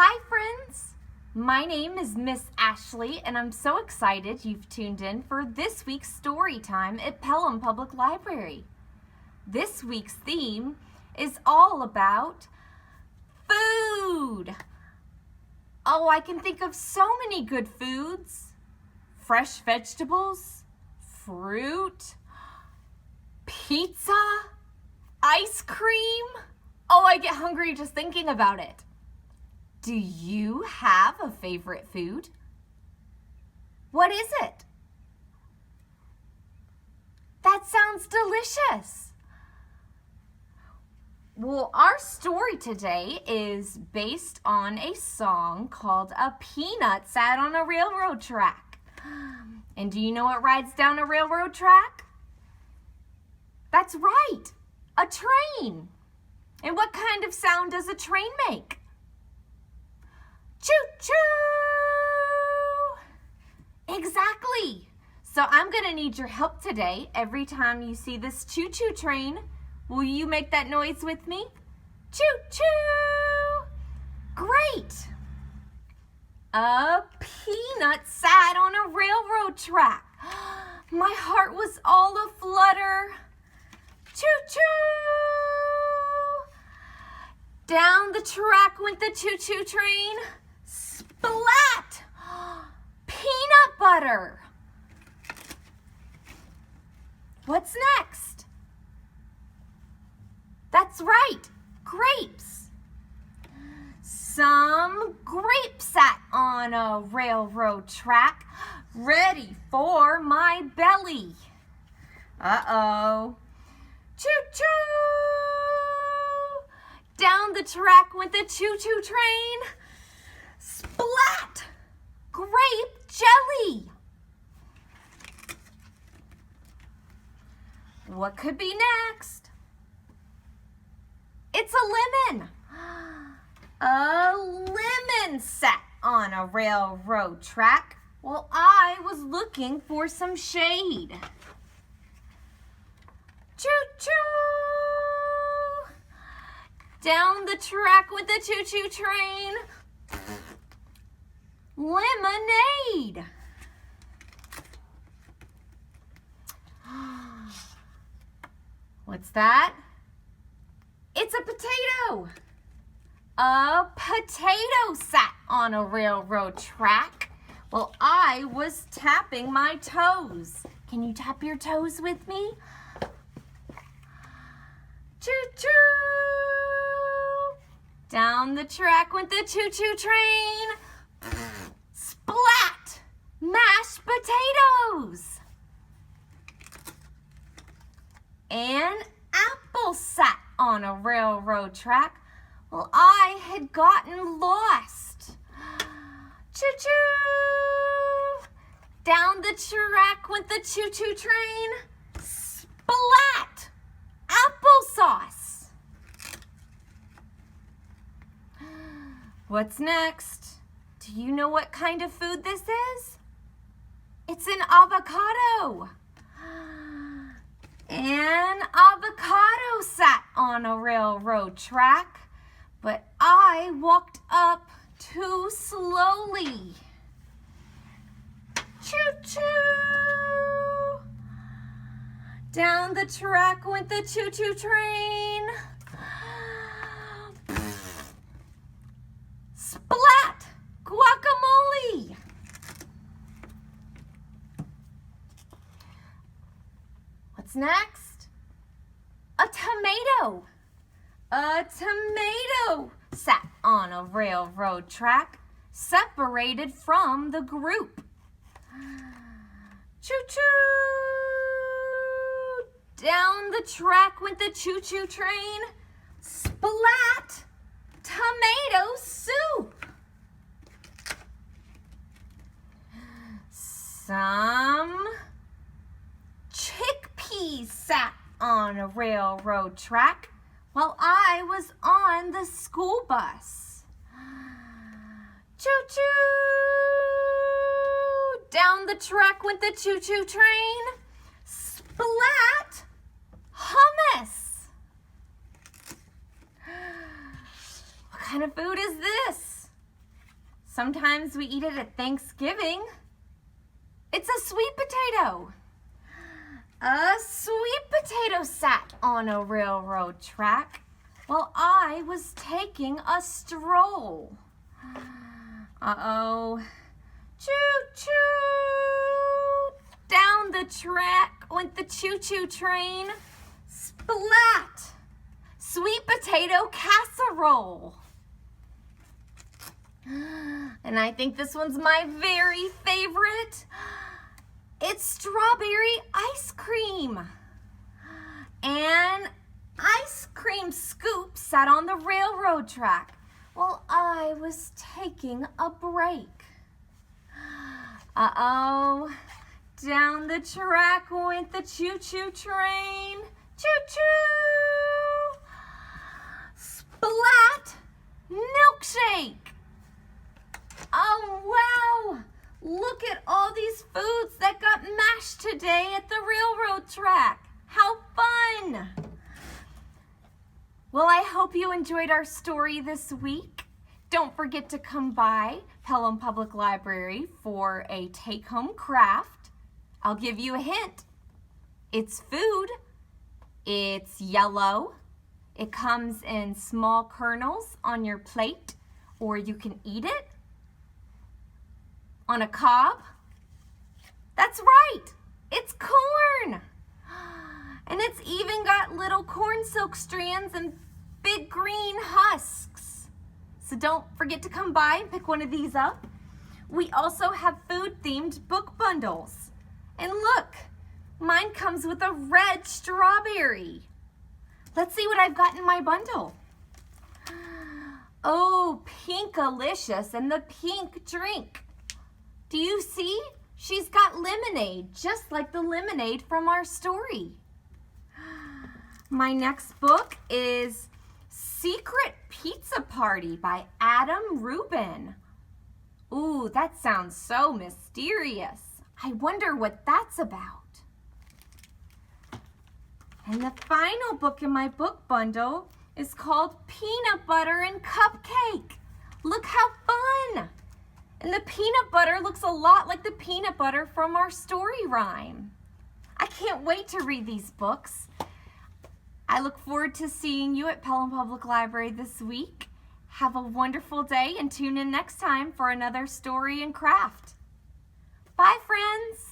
Hi friends! My name is Miss Ashley and I'm so excited you've tuned in for this week's story time at Pelham Public Library. This week's theme is all about food. Oh, I can think of so many good foods. Fresh vegetables, fruit, pizza, ice cream. Oh, I get hungry just thinking about it. Do you have a favorite food? What is it? That sounds delicious. Well, our story today is based on a song called A Peanut Sat on a Railroad Track. And do you know what rides down a railroad track? That's right, a train. And what kind of sound does a train make? Choo-choo! Exactly. So I'm going to need your help today. Every time you see this choo-choo train, will you make that noise with me? Choo-choo! Great! A peanut sat on a railroad track. My heart was all aflutter. Choo-choo! Down the track went the choo-choo train. Splat! Peanut butter. What's next? That's right, grapes. Some grapes sat on a railroad track, ready for my belly. Uh-oh. Choo-choo! Down the track went the choo-choo train. Splat! Grape jelly. What could be next? It's a lemon. A lemon sat on a railroad track while I was looking for some shade. Choo-choo! Down the track with the choo-choo train. Lemonade. What's that? It's a potato. A potato sat on a railroad track while I was tapping my toes. Can you tap your toes with me? Choo-choo! Down the track went the choo-choo train. Splat! Mashed potatoes! An apple sat on a railroad track while I had gotten lost. Choo-choo! Down the track went the choo-choo train. Splat! Applesauce! What's next? Do you know what kind of food this is? It's an avocado. An avocado sat on a railroad track, but I walked up too slowly. Choo-choo! Down the track went the choo-choo train. Splat! Guacamole! What's next? A tomato. A tomato sat on a railroad track, separated from the group. Choo-choo! Down the track went the choo-choo train. Splat! Tomato soup. Some chickpeas sat on a railroad track while I was on the school bus. Choo-choo! Down the track went the choo-choo train. Splat! Hummus. What kind of food is this? Sometimes we eat it at Thanksgiving. It's a sweet potato. A sweet potato sat on a railroad track while I was taking a stroll. Uh-oh. Choo-choo! Down the track went the choo-choo train. Splat! Sweet potato casserole. And I think this one's my very favorite. It's strawberry ice cream. An ice cream scoop sat on the railroad track while I was taking a break. Uh-oh. Down the track went the choo-choo train. Choo-choo! Splat! Milkshake! Oh, wow! Look at all these foods that got mashed today at the railroad track. How fun! Well, I hope you enjoyed our story this week. Don't forget to come by Pelham Public Library for a take-home craft. I'll give you a hint. It's food. It's yellow. It comes in small kernels on your plate, or you can eat it on a cob. That's right. It's corn. And it's even got little corn silk strands and big green husks. So don't forget to come by and pick one of these up. We also have food-themed book bundles. And look, mine comes with a red strawberry. Let's see what I've got in my bundle. Oh, Pinkalicious and the pink drink. Do you see? She's got lemonade, just like the lemonade from our story. My next book is Secret Pizza Party by Adam Rubin. Ooh, that sounds so mysterious. I wonder what that's about. And the final book in my book bundle is called Peanut Butter and Cupcake. Look how fun! And the peanut butter looks a lot like the peanut butter from our story rhyme. I can't wait to read these books. I look forward to seeing you at Pelham Public Library this week. Have a wonderful day and tune in next time for another story and craft. Bye, friends.